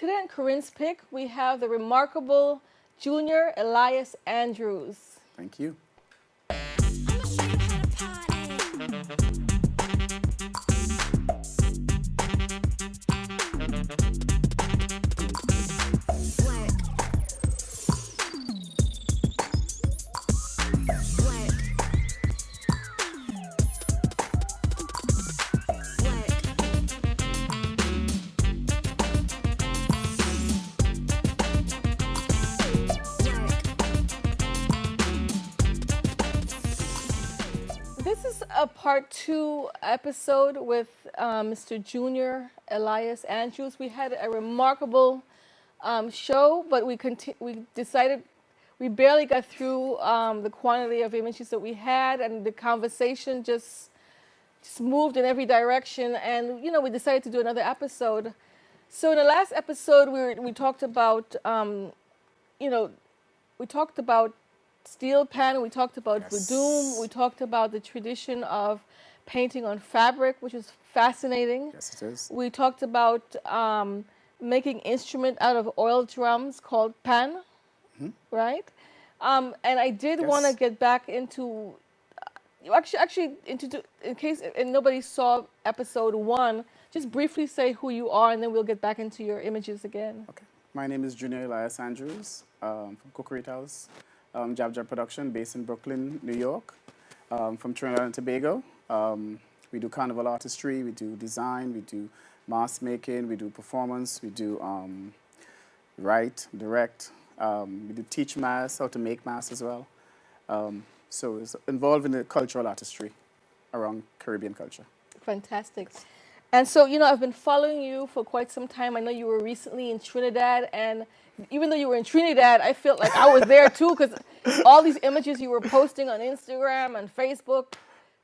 Today on Corinne's Pick, we have the remarkable Junior Elias Andrews. Thank you. This is a part 2 episode with Mr. Junior Elias Andrews. We had a remarkable show, but we decided we barely got through the quantity of images that we had, and the conversation just moved in every direction. And we decided to do another episode. So in the last episode, we talked about we talked about steel pan, we talked about Voodoo, we talked about the tradition of painting on fabric, which is fascinating. Yes, it is. We talked about making instrument out of oil drums called pan, right? And I did want to get back into, in case nobody saw episode 1, just briefly say who you are, and then we'll get back into your images again. Okay. My name is Junior Elias Andrews from Cocorite House. Jabjabproduktion, based in Brooklyn, New York, from Trinidad and Tobago. We do carnival artistry, we do design, we do mask making, we do performance, we do write, direct, we do teach masks, how to make masks as well. So it's involved in the cultural artistry around Caribbean culture. Fantastic. And so, I've been following you for quite some time. I know you were recently in Trinidad, and even though you were in Trinidad, I felt like I was there too, because all these images you were posting on Instagram and Facebook.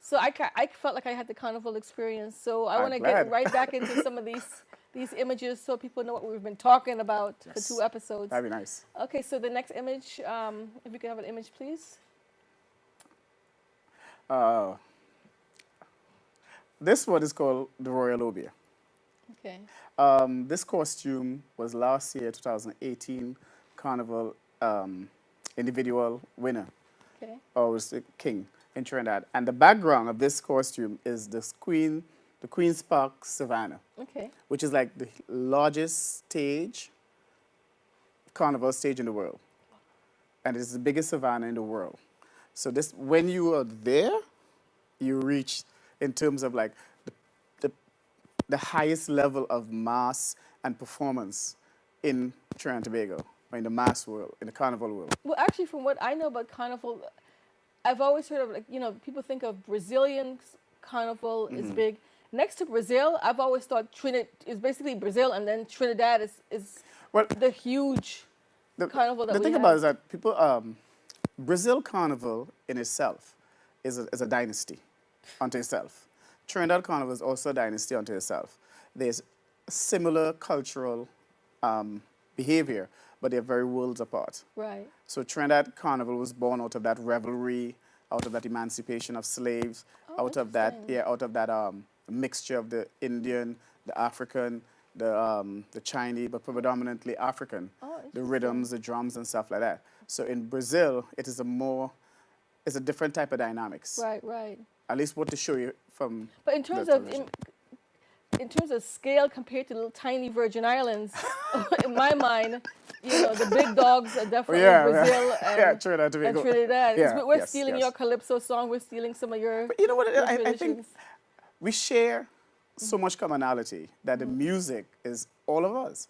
So I felt like I had the carnival experience. So I want to get right back into some of these images so people know what we've been talking about for 2 episodes. That'd be nice. Okay, so the next image, if you could have an image, please. This one is called the Royal Obia. Okay. This costume was last year, 2018, Carnival individual winner. Okay. Or was the king in Trinidad. And the background of this costume is the Queen's Park Savannah. Okay. Which is like the largest carnival stage in the world. And it's the biggest savannah in the world. So when you are there, you reach, in terms of like the highest level of mass and performance in Trinidad and Tobago, or in the mass world, in the carnival world. Well, actually, from what I know about carnival, I've always heard of, people think of Brazilian carnival is big. Next to Brazil, I've always thought Trinidad is basically Brazil, and then Trinidad is the huge carnival that we have. The thing about it is that people, Brazil carnival in itself is a dynasty unto itself. Trinidad Carnival is also a dynasty unto itself. There's similar cultural behavior, but they're very worlds apart. Right. So Trinidad Carnival was born out of that revelry, out of that emancipation of slaves, out of that mixture of the Indian, the African, the Chinese, but predominantly African. The rhythms, the drums, and stuff like that. So in Brazil, it's a different type of dynamics. Right, right. At least what to show you from. But in terms of scale compared to little tiny Virgin Islands, in my mind, the big dogs are definitely Brazil and Trinidad. Yeah, we're stealing your calypso song. We're stealing some of your. But you know what? I think we share so much commonality that the music is all of us.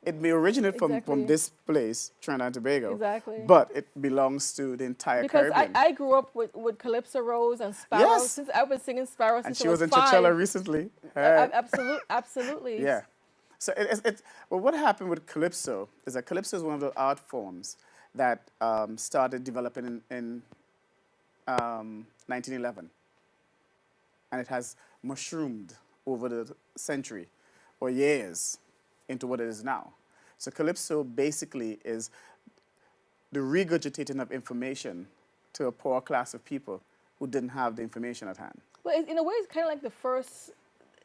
It may originate from this place, Trinidad and Tobago, but it belongs to the entire Caribbean. Because I grew up with Calypso Rose and Sparrow. Yes. Since I've been singing Sparrow since I was 5. And she was in Coachella recently. Absolutely. Yeah. So well, what happened with Calypso is that Calypso is one of the art forms that started developing in 1911. And it has mushroomed over the century or years into what it is now. So Calypso basically is the regurgitating of information to a poor class of people who didn't have the information at hand. Well, in a way, it's kind of like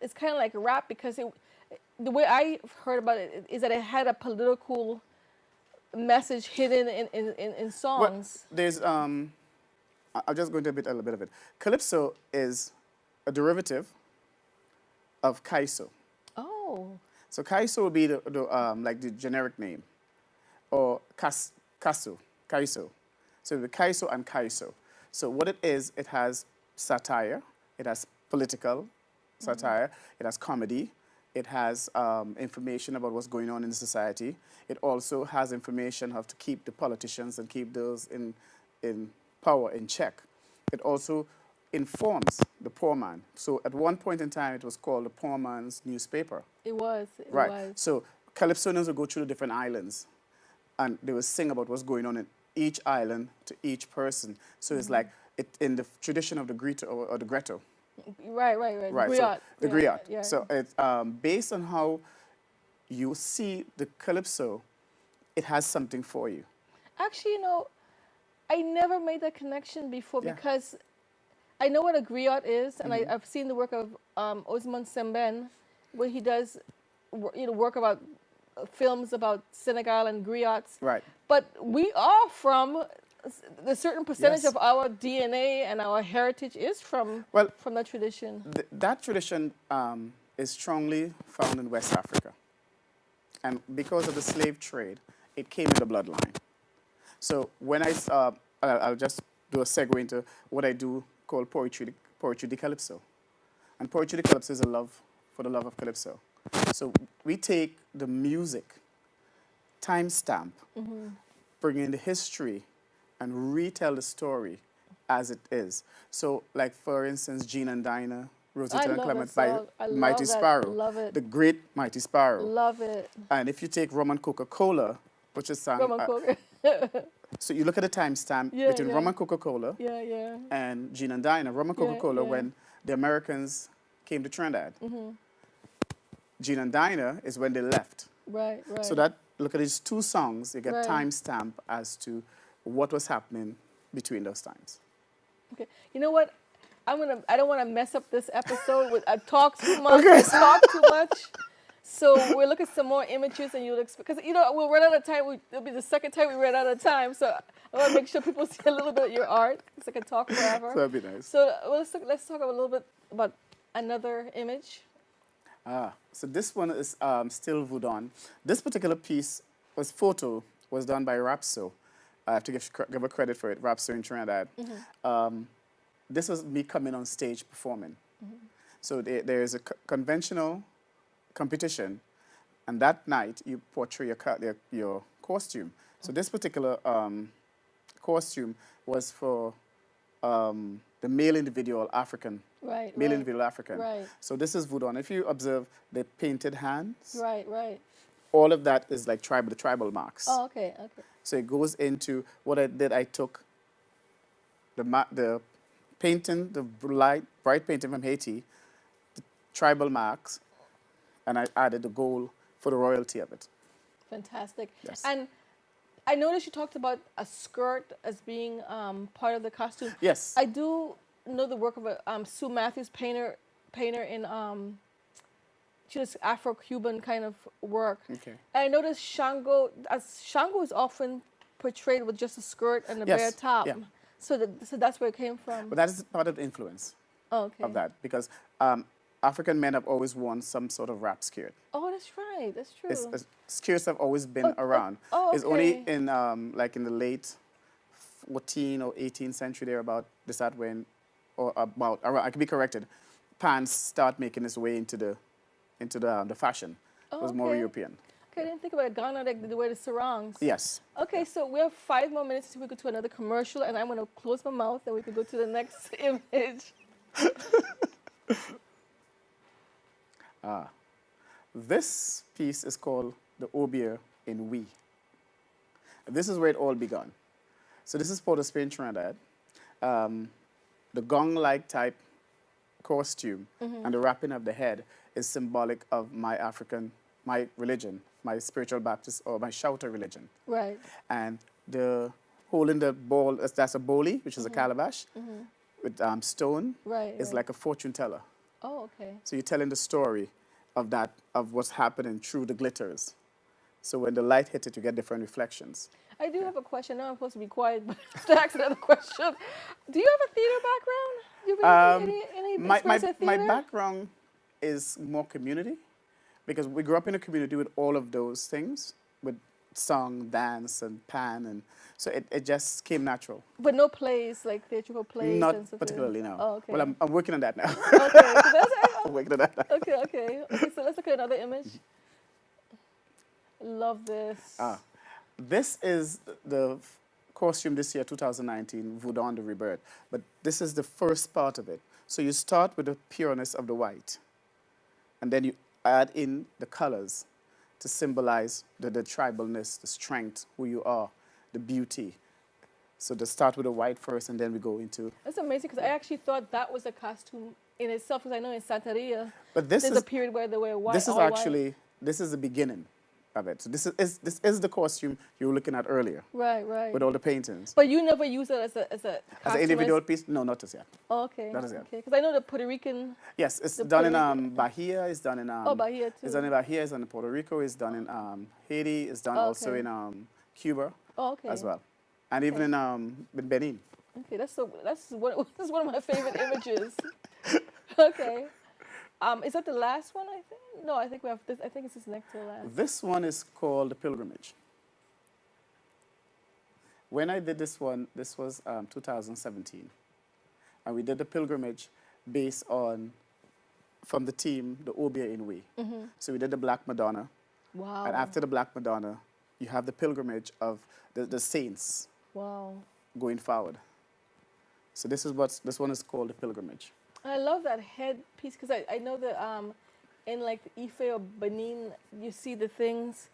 it's kind of like rap, because the way I heard about it is that it had a political message hidden in Well, songs. there's I'll just go into a little bit of it. Calypso is a derivative of Kaiso. Oh, So Kaiso would be like the generic name, or Kaiso. So the Kaiso and Kaiso. So what it is, it has satire, it has political satire, it has comedy, it has information about what's going on in the society. It also has information how to keep the politicians and keep those in power in check. It also informs the poor man. So at one point in time, it was called the poor man's newspaper. it was. It Right. was. So Calypsonians would go through the different islands, and they would sing about what's going on in each island to each person. So it's like in the tradition of the Grito or the Gretto. Right. Right. Griot. So the griot. Yeah. So it's based on how you see the calypso, it has something for you. Actually, I never made that connection before Yeah. because I know what a griot is, and I've seen the work of Osman Semben, where he does, work about films about Senegal and griots. Right. But we are from the certain percentage Yes. of our DNA and our heritage is from Well, that tradition. that tradition is strongly found in West Africa. And because of the slave trade, it came in the bloodline. So when I'll just do a segue into what I do called poetry de calypso. And poetry de calypso is a love for the love of calypso. So we take the music, timestamp, bring in the history, and retell the story as it is. So, like for instance, Gene and Dinah, Rosita and Clement by Mighty Sparrow, love it. the great Mighty Sparrow. Love it. And if you take Rum and Coca-Cola, which is sung, Roman Coke. so you look at the timestamp Yeah, between yeah. Rum and Coca-Cola yeah. and Gene and Dinah. Rum and Yeah, Coca-Cola yeah. when the Americans came to Trinidad. Gene and Dinah is when they left. Right. So that look at these two songs, you get Right. timestamp as to what was happening between those times. Okay. You know what? I don't want to mess up this episode with I talk too much. I talk too much. So we'll look at some more images, and you'll because we'll run out of time. It'll be the second time we ran out of time. So I want to make sure people see a little bit of your art, because I can talk forever. So that'd be nice. So let's talk a little bit about another image. So this one is still Voudon. This particular piece photo was done by Rapso. I have to give a credit for it, Rapso in Trinidad. This was me coming on stage performing. So there is a conventional competition, and that night you portray your costume. So this particular costume was for the male individual African. Right. Male individual African. Right. So this is Voudon. If you observe the painted hands, Right. all of that is like the tribal marks. Oh, okay. So it goes into what I did. I took the painting, the bright painting from Haiti, the tribal marks, and I added the gold for the royalty of it. Fantastic. Yes. And I noticed you talked about a skirt as being part of the costume. Yes. I do know the work of a Sue Matthews painter in just Afro-Cuban kind of work. Okay. And I noticed Shango is often portrayed with just a skirt and a Yes, bare top. yeah. So that's where it came from. But that is part of the influence Okay. of that, because African men have always worn some sort of wrap skirt. Oh, that's right. That's true. Skirts have always been around. It's only in like in the late 14th or 18th century thereabout, I could be corrected, pants start making its way into the fashion. It was more okay. European. Okay, I didn't think about it. Ghana, like the way the sarongs. Yes. Okay, so we have 5 more minutes until we go to another commercial, and I'm going to close my mouth, and we can go to the next image. This piece is called the Obeah in We. This is where it all began. So this is Port of Spain, Trinidad. The gong-like type costume and the wrapping of the head is symbolic of my religion, my spiritual Baptist or my shouter religion. Right. And the holding the ball, that's a boli, which is a calabash, with stone, Right. is like a fortune teller. Oh, okay. So you're telling the story of what's happening through the glitters. So when the light hits it, you get different reflections. I do have a question. Now I'm supposed to be quiet, but to ask another question. Do you have a theater background? Do you have any My experience in my theater? background is more community, because we grew up in a community with all of those things, with song, dance, and pan, and so it just came natural. But no plays, like theatrical plays and Not stuff. particularly, no. Oh, okay. Well, I'm working on that now. Okay, so that's, I'm working on that now. okay. So let's look at another image. Love this. This is the costume this year, 2019, Voodoo the Rebirth. But this is the first part of it. So you start with the pureness of the white, and then you add in the colors to symbolize the tribalness, the strength, who you are, the beauty. So to start with the white first, and then we go into... That's amazing, because I actually thought that was a costume in itself, because I know in Santeria, But there's a period where they wear white. This is all actually, white. this is the beginning of it. So this is the costume you were looking at earlier. Right. With all the paintings. But you never use it as a costume? As an individual piece? No, not as yet. Oh, okay. Not as yet. Okay, because I know the Puerto Rican... Yes, it's the done in Puerto Rican- Bahia, it's done in... Bahia too. It's done in Bahia, it's done in Puerto Rico, it's done in Haiti, it's done also Okay. in Cuba Okay. as well. And even in Benin. Okay, that's one of my favorite images. Okay. Is that the last one, I think? No, I think we have this. I think it's this next to the last. This one is called The Pilgrimage. When I did this one, this was 2017. And we did the pilgrimage based on, from the team, the Obia Inui. So we did the Black Madonna. Wow. And after the Black Madonna, you have the pilgrimage of the saints Wow. going forward. So this one is called The Pilgrimage. I love that headpiece, because I know that in like Ife or Benin, you see the things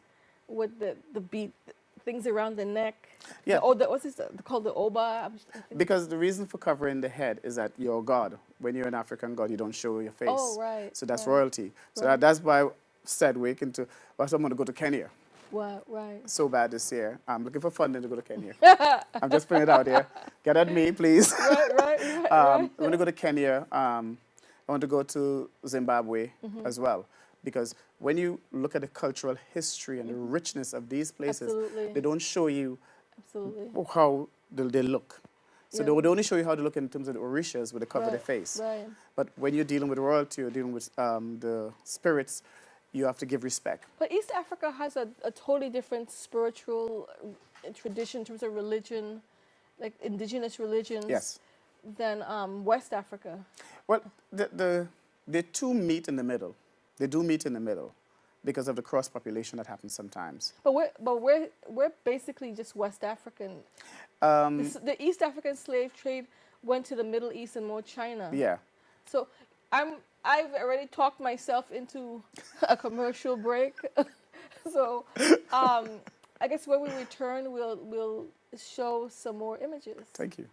with the beat, things around the neck. Yeah. What's this called, the oba? Because the reason for covering the head is that you're God. When you're an African God, you don't show your face. Oh, right. So that's right. royalty. So Right. that's why I said well, I'm going to go to Kenya. Right. So bad this year. I'm looking for funding to go to Kenya. I'm just putting it out there. Get at me, please. Right. I want to go to Kenya. I want to go to Zimbabwe as well. Because when you look at the cultural history and the richness of these places, Absolutely. they don't show you Absolutely. how they look. So Yeah. they would only show you how they look in terms of the orishas with the cover of their face. Right. But when you're dealing with royalty, you're dealing with the spirits, you have to give respect. But East Africa has a totally different spiritual tradition in terms of religion, like indigenous religions, Yes. than West Africa. Well, the two meet in the middle. They do meet in the middle because of the cross population that happens sometimes. But we're basically just West African. The East African slave trade went to the Middle East and more China. Yeah. So I've already talked myself into a commercial break. So I guess when we return, we'll show some more images. Thank you.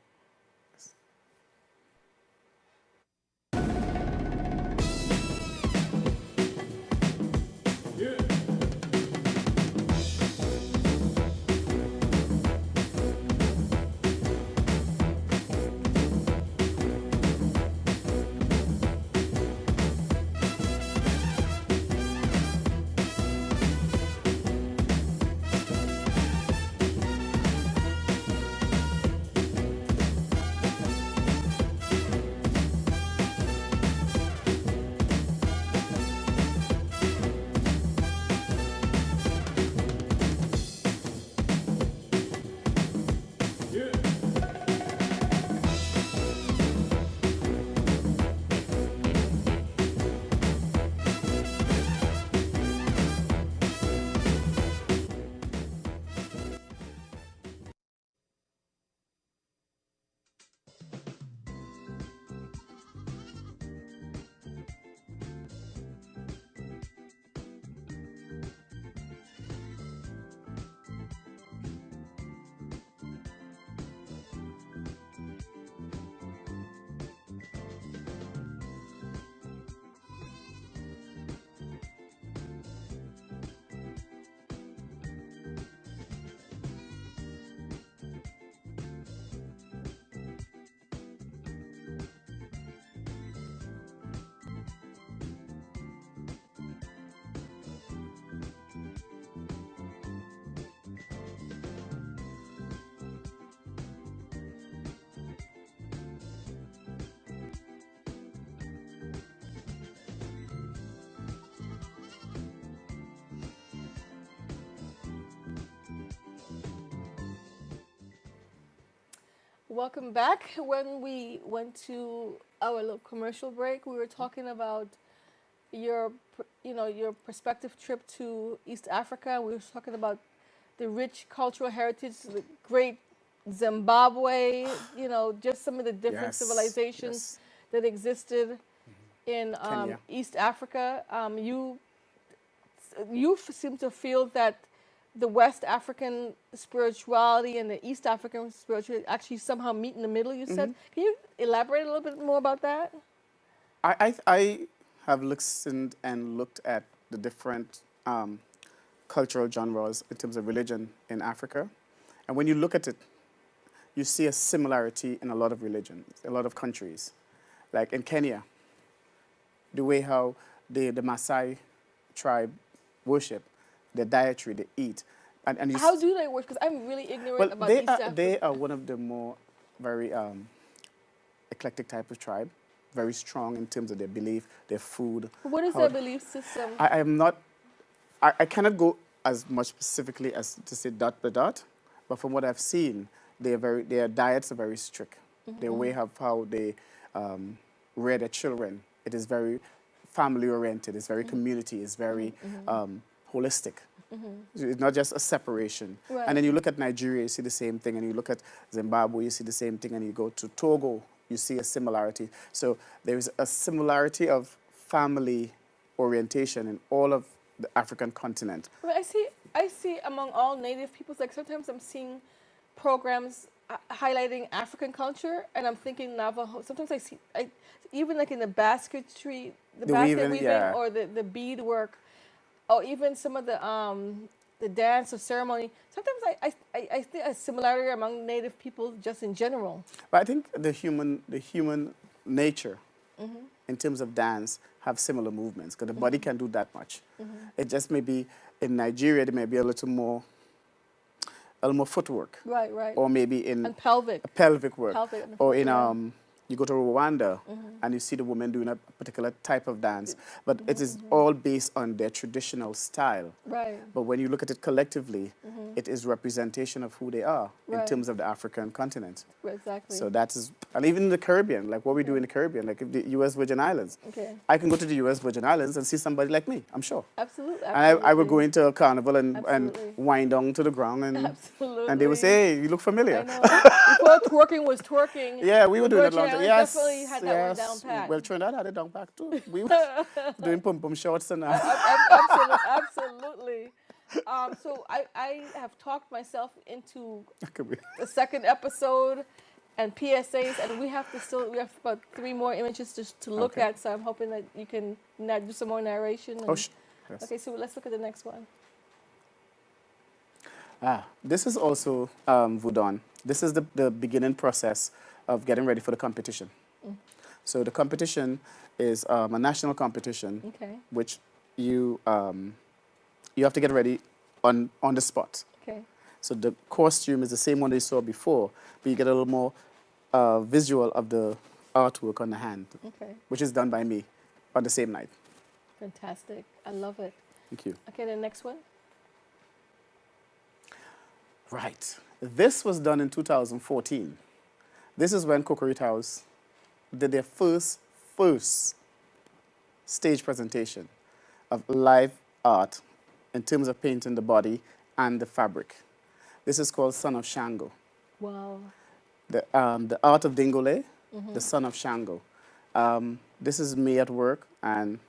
Welcome back. When we went to our little commercial break, we were talking about your prospective trip to East Africa. We were talking about the rich cultural heritage, the great Zimbabwe, just some of the different Yes, civilizations yes. that existed in Kenya. East Africa. You seem to feel that the West African spirituality and the East African spirituality actually somehow meet in the middle, you said. Can you elaborate a little bit more about that? I have listened and looked at the different cultural genres in terms of religion in Africa. And when you look at it, you see a similarity in a lot of religions, a lot of countries. Like in Kenya, the way how the Maasai tribe worship, their dietary, they eat. And How do they work? Because I'm really ignorant well, about East Africa. they are one of the more very eclectic type of tribe, very strong in terms of their belief, their food. What is how- their belief system? I am not, I cannot go as much specifically as to say dot by dot, but from what I've seen, their diets are very strict. Their way of how they rear their children, it is very family oriented, it's very community, it's very holistic. It's not just a separation. Right. And then you look at Nigeria, you see the same thing, and you look at Zimbabwe, you see the same thing, and you go to Togo, you see a similarity. So there is a similarity of family orientation in all of the African continent. Well, I see among all native peoples, like sometimes I'm seeing programs highlighting African culture, and I'm thinking Navajo. Sometimes even like in the basketry, the basket weaving, weaving, yeah. or the beadwork, or even some of the dance or ceremony. Sometimes I think a similarity among native people just in general. But I think the human nature in terms of dance have similar movements because the body can do that much. It just may be in Nigeria there may be a little more footwork, Right, right. or maybe in And pelvic. pelvic work, Pelvic and or in footwork. you go to Rwanda and you see the women doing a particular type of dance, but it is all based on their traditional style. Right. But when you look at it collectively, it is representation of who they are in Right. terms of the African continent. Exactly. So that is, and even in the Caribbean, like what we do in the Caribbean, like the U.S. Virgin Islands. Okay. I can go to the U.S. Virgin Islands and see somebody like me, I'm sure. Absolutely. And I would go into a carnival and Absolutely. wind down to the ground and Absolutely. they would say, hey, you look familiar. I know. Before twerking was twerking. Yeah, we were the doing that Virgin long time. Islands Yes, definitely had that one down pat. Well, Trinidad had it down pat too. We were doing pum-pum shorts and Absolutely. So I have talked myself into the second episode and PSAs, and we have about 3 more images to look Okay. at. So I'm hoping that you can do some more narration. And, yes. Okay, so let's look at the next one. This is also Voudon. This is the beginning process of getting ready for the competition. So the competition is a national competition, Okay. which you have to get ready on the spot. Okay. So the costume is the same one they saw before, but you get a little more visual of the artwork on the hand, Okay. which is done by me on the same night. Fantastic. I love it. Thank you. Okay, the next one. Right. This was done in 2014. This is when Cocorite House did their first stage presentation of live art in terms of painting the body and the fabric. This is called Son of Shango. Wow. The art of Dingole, the Son of Shango. This is me at work and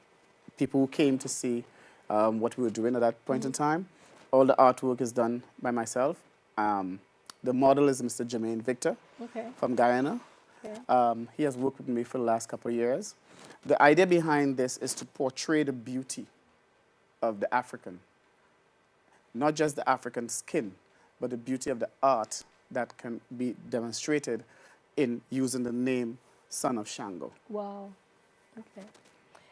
people who came to see what we were doing at that point in time. All the artwork is done by myself. The model is Mr. Jermaine Victor from Guyana. Okay. He has worked with me for the last couple of years. The idea behind this is to portray the beauty of the African. Not just the African skin, but the beauty of the art that can be demonstrated in using the name Son of Shango. Wow. Okay.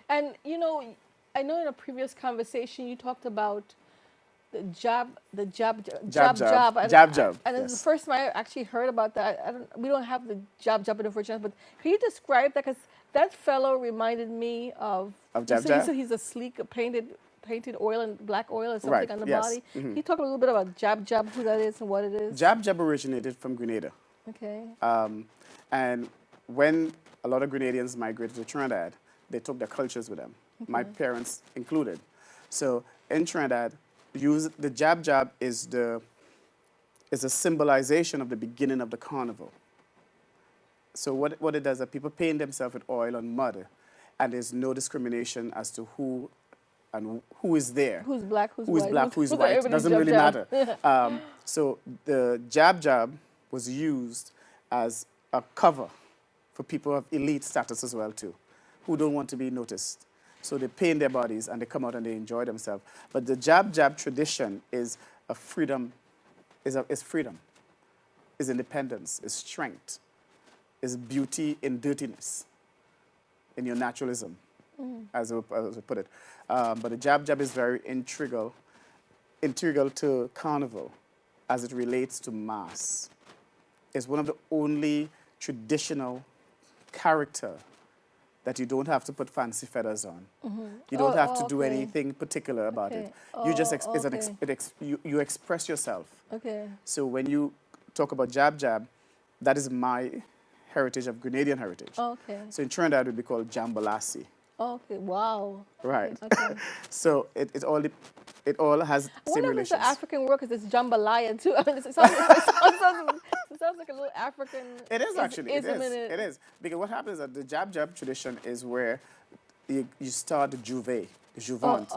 And I know in a previous conversation you talked about the jab. Jabjab, And it's the yes. first time I actually heard about that. We don't have the jab in the Virgin Islands, but can you describe that? Because that fellow reminded me of. Of You Jab? said he's a sleek, painted oil and black oil or something Right, on the yes. body. Can you talk a little bit about Jab, who that is and what it is? Jabjab originated from Grenada. Okay. And when a lot of Grenadians migrated to Trinidad, they took their cultures with them, my parents included. So in Trinidad, the jab jab is a symbolization of the beginning of the carnival. So what it does is that people paint themselves with oil and mud, and there's no discrimination as to who is there. Who's black, who's Who is white. black, who is white. Everybody's Doesn't really jab. matter. So the jab jab was used as a cover for people of elite status as well too, who don't want to be noticed. So they paint their bodies and they come out and they enjoy themselves. But the jab jab tradition is a freedom, is freedom, is independence, is strength, is beauty in dirtiness, in your naturalism, as I put it. But the jab jab is very integral to carnival as it relates to mass. It's one of the only traditional character that you don't have to put fancy feathers on. You don't have to do anything particular about it. You just you express yourself. Okay. So when you talk about jab jab, that is my heritage of Grenadian heritage. Okay. So in Trinidad, it would be called jambalasi. Okay. Wow. Right. Okay. So it all has I same wonder if it's relations. an African word because it's jambalaya too. I mean, it sounds like a little African. It is actually. It ism is. in it. It is because what happens is that the jab jab tradition is where you start the Juve, the Juvent,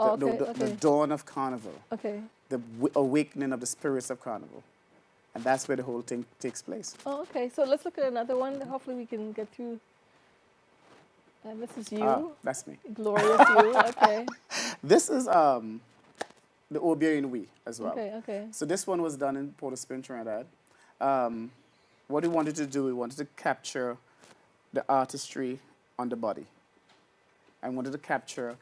the dawn of carnival, Okay. the awakening of the spirits of carnival, and that's where the whole thing takes place. Oh, okay. So let's look at another one. Hopefully we can get through. And this is you. That's me. Glorious you. Okay. This is the Obier Inui as well. Okay. Okay. So this one was done in Port-au-Prince, Trinidad. What we wanted to do, we wanted to capture the artistry on the body. I wanted to capture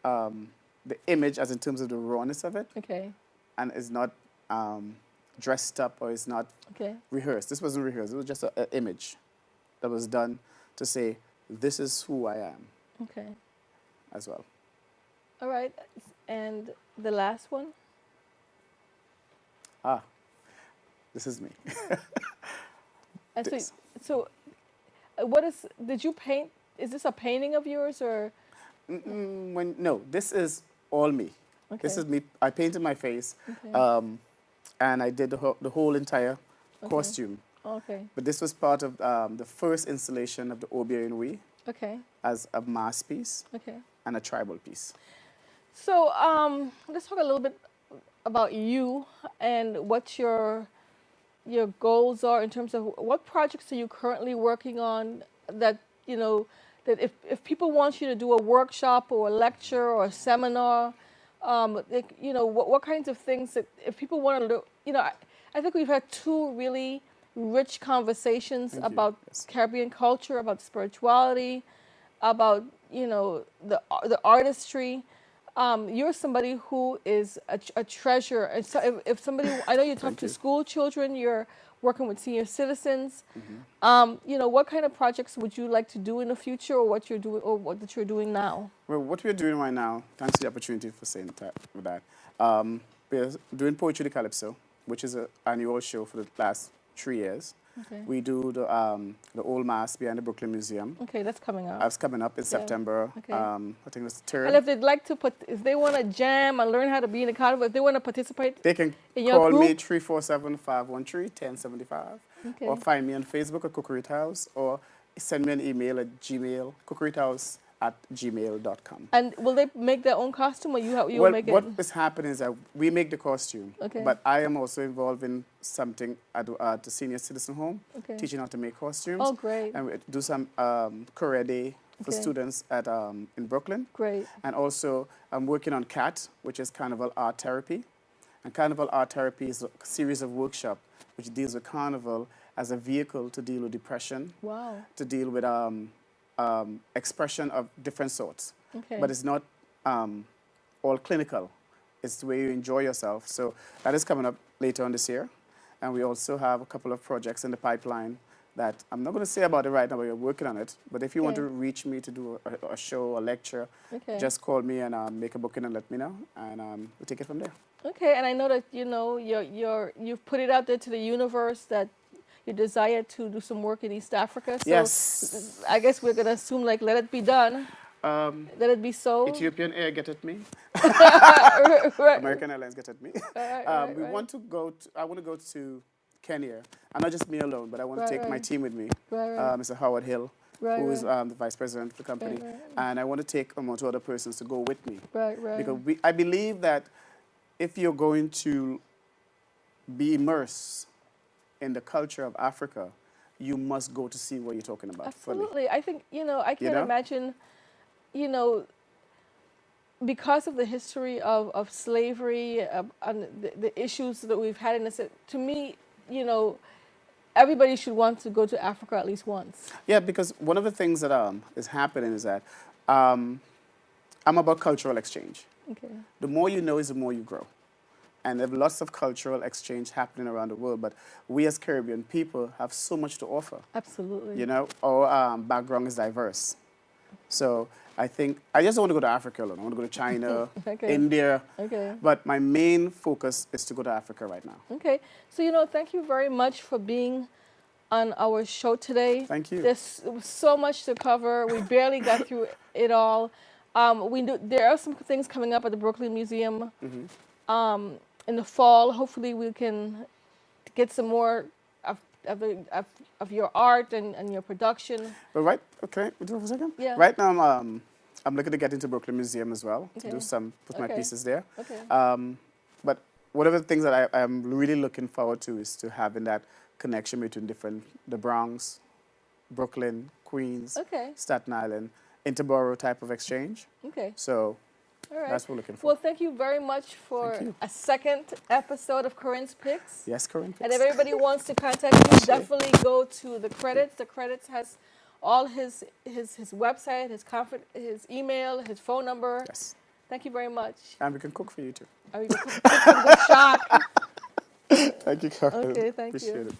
the image as in terms of the rawness of it, Okay. and it's not dressed up or it's not Okay. rehearsed. This wasn't rehearsed. It was just an image that was done to say, this is who I am Okay. as well. All right. And the last one. This is me. And This. what is? Did you paint? Is this a painting of yours or? No, this is all me. Okay. This is me. I painted my face, Okay. and I did the whole entire costume. Okay. But this was part of the first installation of the Obier Inui Okay. as a mass piece Okay. and a tribal piece. So let's talk a little bit about you and what your goals are in terms of what projects are you currently working on that that if people want you to do a workshop or a lecture or a seminar, what kinds of things that if people want to I think we've had two really rich conversations Thank you. about Yes. Caribbean culture, about spirituality, about the artistry. You're somebody who is a treasure. And so if somebody, I know you talk to you. school children, you're working with senior citizens. What kind of projects would you like to do in the future, or what you're doing, or what that you're doing now? Well, what we're doing right now, thanks to the opportunity for saying that, with that, we're doing Poetry de Calypso, which is an annual show for the last 3 years. Okay. We do the Old Mass behind the Brooklyn Museum. Okay, that's coming up. That's coming up in September. Okay. I think it's the 3rd. And if they'd like to if they want to jam and learn how to be in a carnival, if they want to participate, They can in your call me group? 347-513-1075 Okay. or find me on Facebook at Cocorite House or send me an email at Gmail, cocoritehouse@gmail.com. and will they make their own costume, or you will make it? What is happening is that we make the costume, Okay. but I am also involved in something at the senior citizen home, Okay. teaching how to make costumes. Oh, great. And we do some career day for Okay. students in Brooklyn. Great. And also, I'm working on CAT, which is Carnival Art Therapy. And Carnival Art Therapy is a series of workshops which deals with carnival as a vehicle to deal with depression, Wow. to deal with expression of different sorts. Okay. But it's not all clinical. It's the way you enjoy yourself. So that is coming up later on this year. And we also have a couple of projects in the pipeline that I'm not going to say about it right now, but we're working on it. But if you want to Okay. reach me to do a show, a lecture, Okay. just call me and make a booking and let me know. And we'll take it from there. Okay, and I know that you've put it out there to the universe that your desire to do some work in East Africa. So Yes. I guess we're gonna assume like let it be done, let it be so. Ethiopian Air, get at me. Right. American Airlines, get at me. We want to go. I want to go to Kenya, and not just me alone, but I want to take my team with me. Mr. Howard Hill, who is the vice president of the company, and I want to take 2 other persons to go with me. Because I believe that if you're going to be immersed in the culture of Africa, you must go to see what you're talking about. Absolutely. Fully. I think, I can't imagine, because of the history of slavery and the issues that we've had in this, to me, everybody should want to go to Africa at least once. Yeah, because one of the things that is happening is that I'm about cultural exchange. Okay. The more you know is the more you grow. And there's lots of cultural exchange happening around the world, but we as Caribbean people have so much to offer. Absolutely. Our background is diverse. So I think, I just don't want to go to Africa alone. I want to go to China, India. Okay. But my main focus is to go to Africa right now. Okay. So, thank you very much for being on our show today. Thank you. There's so much to cover. We barely got through it all. There are some things coming up at the Brooklyn Museum. In the fall. Hopefully we can get some more of your art and your production. But okay, we do it for a second? Yeah. Right now I'm looking to get into Brooklyn Museum as well, to do put my pieces there. Okay. But one of the things that I'm really looking forward to is to having that connection between the Bronx, Brooklyn, Queens, Staten Island, interborough type of exchange. Okay. So all right. that's what we're looking for. Well, thank you very much for a second episode of Corinne's Picks. Yes, Corinne. And if everybody wants to contact you, definitely go to the credits. The credits has all his website, his email, his phone number. Yes. Thank you very much. And we can cook for you too. Oh, you can cook a good shot. Thank you, Corinne. Okay, thank you. Appreciate it.